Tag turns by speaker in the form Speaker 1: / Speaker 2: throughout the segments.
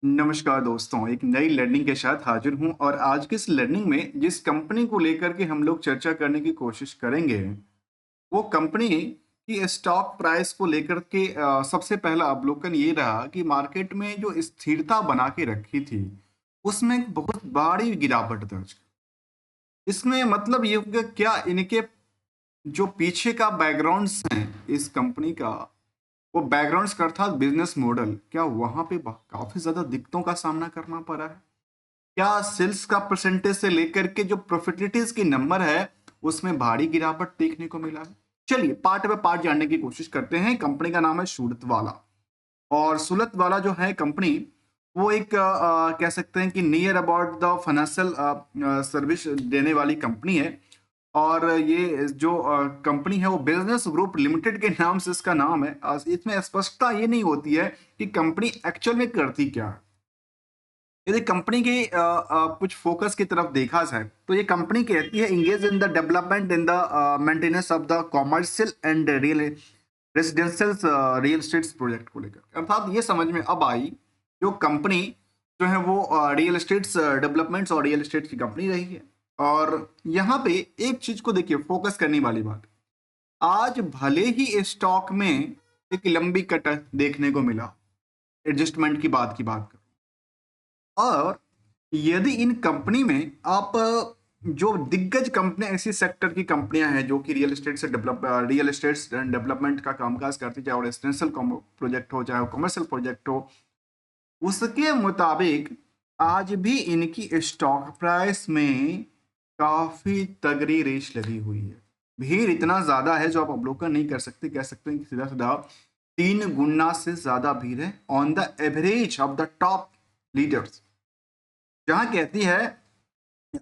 Speaker 1: नमस्कार दोस्तों, एक नई लर्निंग के साथ हाजिर हूं और आज की इस लर्निंग में जिस कंपनी को लेकर के हम लोग चर्चा करने की कोशिश करेंगे, वो कंपनी की स्टॉक प्राइस को लेकर के सबसे पहला अवलोकन ये रहा कि मार्केट में जो स्थिरता बना के रखी थी, उसमें एक बहुत बड़ी गिरावट दर्ज की। इसमें मतलब ये हो गया क्या इनके जो पीछे का बैकग्राउंड्स हैं इस कंपनी का, वो बैकग्राउंड्स का अर्थात बिजनेस मॉडल, क्या वहां पे काफी ज्यादा दिक्कतों का सामना करना पड़ा है? क्या सेल्स का परसेंटेज से लेकर के जो प्रॉफिटिलिटीज की नंबर है, उसमें भारी गिरावट देखने को मिला है? चलिए पार्ट बाय पार्ट जानने की कोशिश करते हैं। कंपनी का नाम है सूरत वाला, और सूरत वाला जो है कंपनी, वो एक कह सकते हैं कि near about the financial service देने वाली कंपनी है। और ये जो कंपनी है वो बिजनेस ग्रुप लिमिटेड के नाम से इसका नाम है। इसमें स्पष्टता ये नहीं होती है कि कंपनी एक्चुअल में करती क्या है। यदि कंपनी की कुछ फोकस की तरफ देखा जाए तो ये कंपनी कहती है engage in the development in the maintenance of the commercial and real residential real estate project को लेकर, अर्थात ये समझ में अब आई जो कंपनी जो है वो रियल एस्टेट डेवलपमेंट्स और रियल एस्टेट की कंपनी रही है। और यहाँ पे एक चीज को देखिए, फोकस करने वाली बात, आज भले ही स्टॉक में एक लंबी कट देखने को मिला, एडजस्टमेंट की बात करो, और यदि इन कंपनी में आप जो दिग्गज कंपनियां, ऐसी सेक्टर की कंपनियां हैं जो कि रियल एस्टेट डेवलपमेंट का कामकाज करती, चाहे वो रेजिडेंशियल प्रोजेक्ट हो चाहे वो कमर्शियल प्रोजेक्ट हो, उसके मुताबिक आज भी इनकी स्टॉक प्राइस में काफी तगड़ी रेस लगी हुई है। भीड़ इतना ज्यादा है जो आप अवलोकन नहीं कर सकते, कह सकते हैं कि सीधा सीधा 3 गुना से ज्यादा भीड़ है on the average of the top leaders. जहां कहती है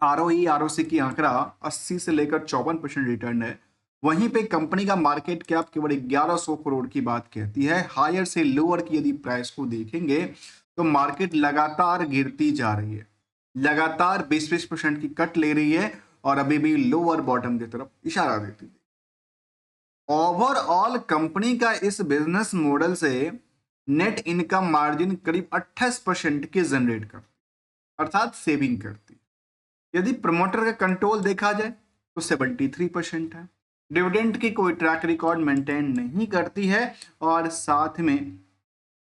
Speaker 1: आरओई आरओसी की आंकड़ा 80 से लेकर 54% रिटर्न है, वहीं पे कंपनी का मार्केट कैप केवल 1100 करोड़ की बात कहती है। हायर से लोअर की यदि प्राइस को देखेंगे तो मार्केट लगातार गिरती जा रही है, लगातार 20-20% की कट ले रही है और अभी भी लोअर बॉटम की तरफ इशारा देती है। ओवरऑल कंपनी का इस बिजनेस मॉडल से नेट इनकम मार्जिन करीब 28% की जनरेट करती, अर्थात सेविंग करती। यदि प्रमोटर का कंट्रोल देखा जाए तो 73% है। डिविडेंड की कोई ट्रैक रिकॉर्ड मेंटेन नहीं करती है, और साथ में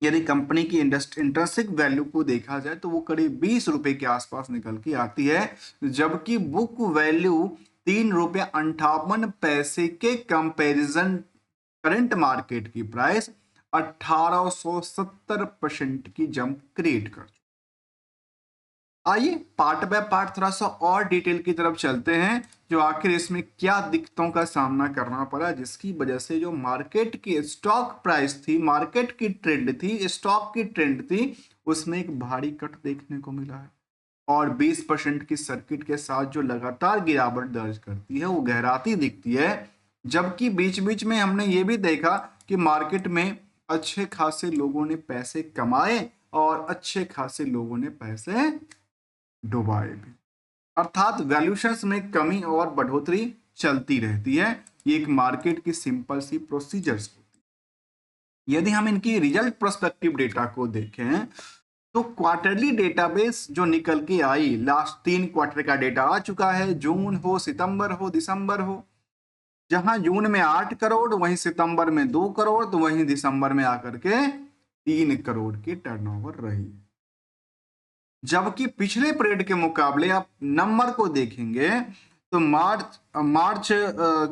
Speaker 1: यदि कंपनी की इंट्रिंसिक वैल्यू को देखा जाए तो वो करीब 20 रुपए के आसपास निकल के आती है, जबकि बुक वैल्यू 3 रुपये 58 पैसे के कंपैरिजन करंट मार्केट की प्राइस 1870% की जंप क्रिएट कर। आइए पार्ट बाय पार्ट थोड़ा सा और डिटेल की तरफ चलते हैं, जो आखिर इसमें क्या दिक्कतों का सामना करना पड़ा जिसकी वजह से जो मार्केट की स्टॉक प्राइस थी, मार्केट की ट्रेंड थी, स्टॉक की ट्रेंड थी, उसमें एक भारी कट देखने को मिला है। और 20% की सर्किट के साथ जो लगातार गिरावट दर्ज करती है वो गहराती दिखती है। जबकि बीच बीच में हमने ये भी देखा कि मार्केट में अच्छे खासे लोगों ने पैसे कमाए और अच्छे खासे लोगों ने पैसे डुबाए भी, अर्थात वैल्यूशंस में कमी और बढ़ोतरी चलती रहती है। ये एक मार्केट की सिंपल सी प्रोसीजर्स होती है। यदि हम इनकी रिजल्ट प्रोस्पेक्टिव डेटा को देखें तो क्वार्टरली डेटाबेस जो निकल के आई, लास्ट 3 क्वार्टर का डेटा आ चुका है, जून हो, सितंबर हो, दिसंबर हो। जहां जून में 8 करोड़, वहीं सितंबर में 2 करोड़, तो वहीं दिसंबर में आकर के 3 करोड़ की टर्नओवर रही। जबकि पिछले पीरियड के मुकाबले आप नंबर को देखेंगे तो मार्च मार्च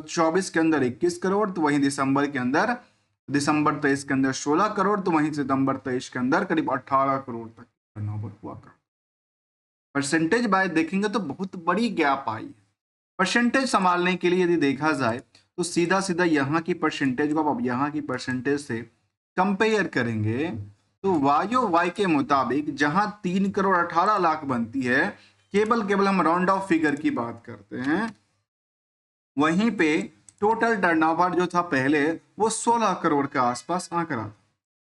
Speaker 1: 24 के अंदर 21 करोड़, तो वहीं दिसंबर 23 के अंदर 16 करोड़, तो वहीं सितंबर 23 के अंदर करीब 18 करोड़ तक टर्नओवर हुआ था। परसेंटेज बाय देखेंगे तो बहुत बड़ी गैप आई है। परसेंटेज संभालने के लिए यदि देखा जाए तो सीधा सीधा यहाँ की परसेंटेज को आप यहाँ की परसेंटेज से कंपेयर करेंगे तो वायो वाई के मुताबिक जहां 3 करोड़ 18 लाख बनती है, केवल केवल हम राउंड ऑफ फिगर की बात करते हैं, वहीं पे टोटल टर्नओवर जो था पहले वो 16 करोड़ के आसपास आंकड़ा था।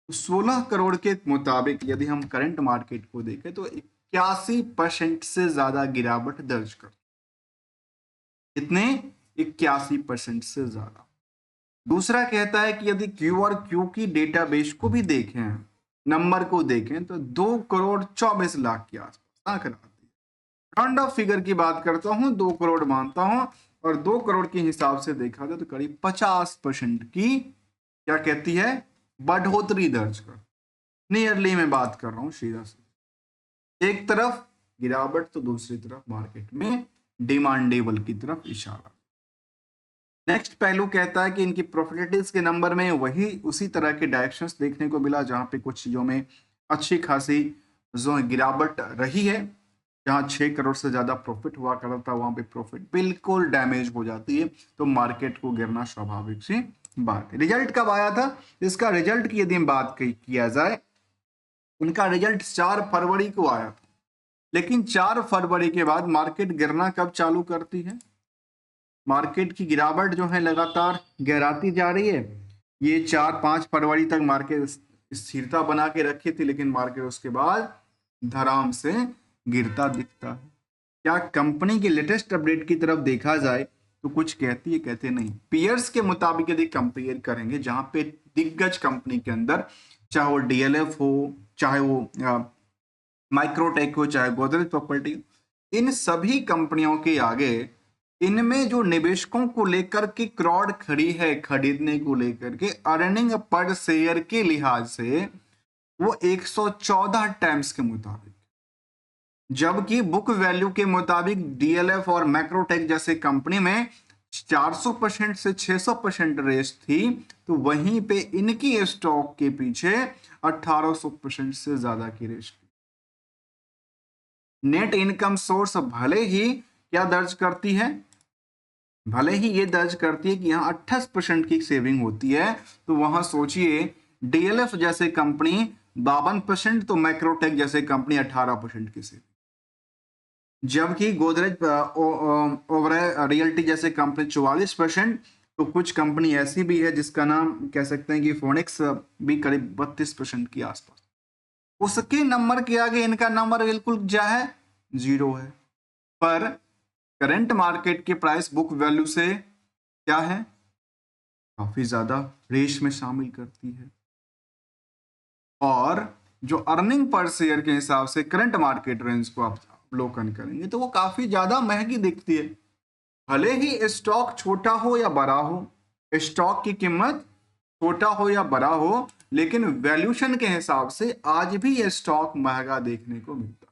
Speaker 1: तो 16 करोड़ के मुताबिक यदि हम करंट मार्केट को देखें तो 81% से ज्यादा गिरावट दर्ज कर, कितने, 81% से ज्यादा। दूसरा कहता है कि यदि क्यू और क्यू की डेटाबेस को भी देखें नंबर को देखें तो 2,24,00,000 के आसपास आंकड़ा आती है। राउंड ऑफ फिगर की बात करता हूं, 2 करोड़ मानता हूं, और 2 करोड़ के हिसाब से देखा जाए तो करीब 50% की क्या कहती है बढ़ोतरी दर्ज कर। नियरली मैं बात कर रहा हूं सीधा से, एक तरफ गिरावट तो दूसरी तरफ मार्केट में डिमांडेबल की तरफ इशारा। नेक्स्ट पहलू कहता है कि इनकी प्रॉफिटेबिलिटीज के नंबर में वही उसी तरह के डायरेक्शंस देखने को मिला, जहां पे कुछ चीजों में अच्छी खासी जो गिरावट रही है। जहां 6 करोड़ से ज्यादा प्रॉफिट हुआ करता था, वहां पे प्रॉफिट बिल्कुल डैमेज हो जाती है, तो मार्केट को गिरना स्वाभाविक सी बात है। रिजल्ट कब आया था? इसका रिजल्ट की यदि हम बात किया जाए, उनका रिजल्ट 4 फरवरी को आया था, लेकिन 4 फरवरी के बाद मार्केट गिरना कब चालू करती है? मार्केट की गिरावट जो है लगातार गहराती जा रही है। ये 4-5 फरवरी तक मार्केट स्थिरता बना के रखी थी, लेकिन मार्केट उसके बाद धड़ाम से गिरता दिखता है। क्या कंपनी की लेटेस्ट अपडेट की तरफ देखा जाए तो कुछ कहती है, कहते नहीं। पियर्स के मुताबिक यदि कंपेयर करेंगे, जहां पे दिग्गज कंपनी के अंदर, चाहे वो डीएलएफ हो, चाहे वो माइक्रोटेक हो, चाहे गोदरेज प्रॉपर्टी, इन सभी कंपनियों के आगे इनमें जो निवेशकों को लेकर के क्राउड खड़ी है खरीदने को लेकर के, अर्निंग पर शेयर के लिहाज से वो 114 टाइम्स के मुताबिक, जबकि बुक वैल्यू के मुताबिक डीएलएफ और मैक्रोटेक जैसे कंपनी में 400% से 600% रेस थी, तो वहीं पे इनकी स्टॉक के पीछे 1800% से ज्यादा की रेस थी। नेट इनकम सोर्स भले ही क्या दर्ज करती है, भले ही ये दर्ज करती है कि यहाँ 28% की सेविंग होती है, तो वहां सोचिए डीएलएफ जैसे कंपनी 52%, तो मैक्रोटेक जैसे कंपनी 18% की सेविंग, जबकि गोदरेज ओवरऑल रियल्टी जैसे कंपनी 44%, तो कुछ कंपनी ऐसी भी है जिसका नाम कह सकते हैं कि फोनिक्स भी करीब 32% के आसपास। उसके नंबर के आगे इनका नंबर बिल्कुल क्या है, 0 है। पर करंट मार्केट के प्राइस बुक वैल्यू से क्या है, काफी ज्यादा रेस में शामिल करती है। और जो अर्निंग पर शेयर के हिसाब से करंट मार्केट रेंज को आप अवलोकन करेंगे तो वो काफी ज्यादा महंगी दिखती है। भले ही स्टॉक छोटा हो या बड़ा हो, स्टॉक की कीमत छोटा हो या बड़ा हो, लेकिन वैल्यूशन के हिसाब से आज भी ये स्टॉक महंगा देखने को मिलता है।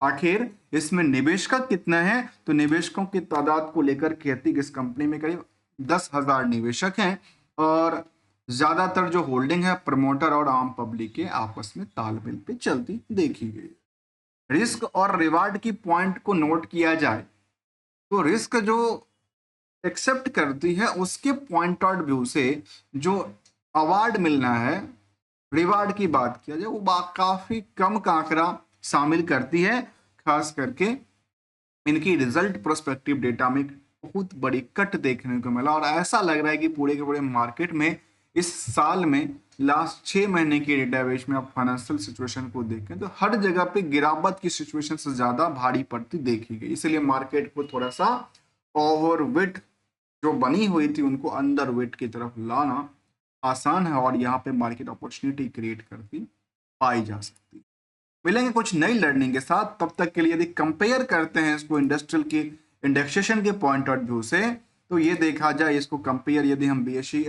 Speaker 1: आखिर इसमें निवेशक कितना है? तो निवेशकों की तादाद को लेकर कहती इस कंपनी में करीब 10,000 निवेशक हैं, और ज्यादातर जो होल्डिंग है प्रमोटर और आम पब्लिक के आपस में तालमेल पे चलती देखी गई। रिस्क और रिवार्ड की पॉइंट को नोट किया जाए तो रिस्क जो एक्सेप्ट करती है उसके पॉइंट ऑफ व्यू से जो अवार्ड मिलना है, रिवार्ड की बात किया जाए, वो काफी कम का आंकड़ा शामिल करती है। खास करके इनकी रिजल्ट प्रोस्पेक्टिव डेटा में बहुत बड़ी कट देखने को मिला, और ऐसा लग रहा है कि पूरे के पूरे मार्केट में इस साल में लास्ट 6 महीने की डेटाबेस में आप फाइनेंशियल सिचुएशन को देखें तो हर जगह पे गिरावट की सिचुएशन से ज्यादा भारी पड़ती देखी गई। इसलिए मार्केट को थोड़ा सा ओवरवेट जो बनी हुई थी उनको अंडर वेट की तरफ लाना आसान है, और यहाँ पे मार्केट अपॉर्चुनिटी क्रिएट करती पाई जा सकती। मिलेंगे कुछ नई लर्निंग के साथ, तब तक के लिए यदि कंपेयर करते हैं इसको इंडस्ट्रियल की इंडेक्सेशन के पॉइंट ऑफ व्यू से, तो ये देखा जाए इसको कंपेयर यदि हम बीएसई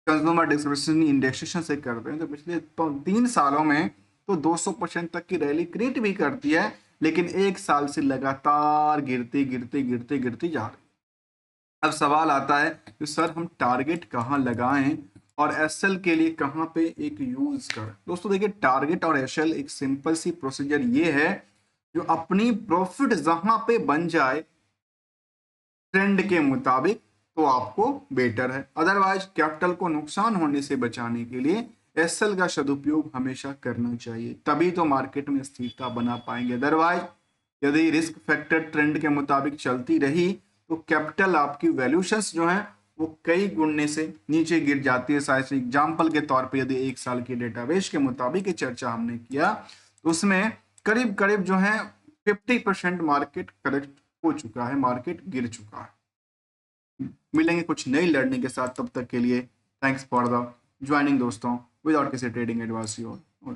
Speaker 1: कंज्यूमर डिस्क्रिप्शनरी इंडेक्सेशन से करते हैं तो पिछले 3 सालों में तो 200% तक की रैली क्रिएट भी करती है, लेकिन एक साल से लगातार गिरती गिरती गिरती गिरती जा रही है। अब सवाल आता है कि सर हम टारगेट कहाँ लगाएं और एसएल के लिए कहाँ पे एक यूज करें? दोस्तों देखिए, टारगेट और एसएल एक सिंपल सी प्रोसीजर ये है, जो अपनी प्रॉफिट जहां पे बन जाए ट्रेंड के मुताबिक तो आपको बेटर है। अदरवाइज कैपिटल को नुकसान होने से बचाने के लिए एसएल का सदुपयोग हमेशा करना चाहिए, तभी तो मार्केट में स्थिरता बना पाएंगे। अदरवाइज यदि रिस्क फैक्टर ट्रेंड के मुताबिक चलती रही तो कैपिटल आपकी वैल्यूशंस जो है वो कई गुणने से नीचे गिर जाती है। शायद एग्जाम्पल के तौर पे यदि 1 साल की डेटाबेस के मुताबिक चर्चा हमने किया तो उसमें करीब करीब जो है 50% मार्केट करेक्ट हो चुका है, मार्केट गिर चुका है। मिलेंगे कुछ नई लर्निंग के साथ, तब तक के लिए थैंक्स फॉर द ज्वाइनिंग दोस्तों। विदाउट किसी ट्रेडिंग एडवाइस और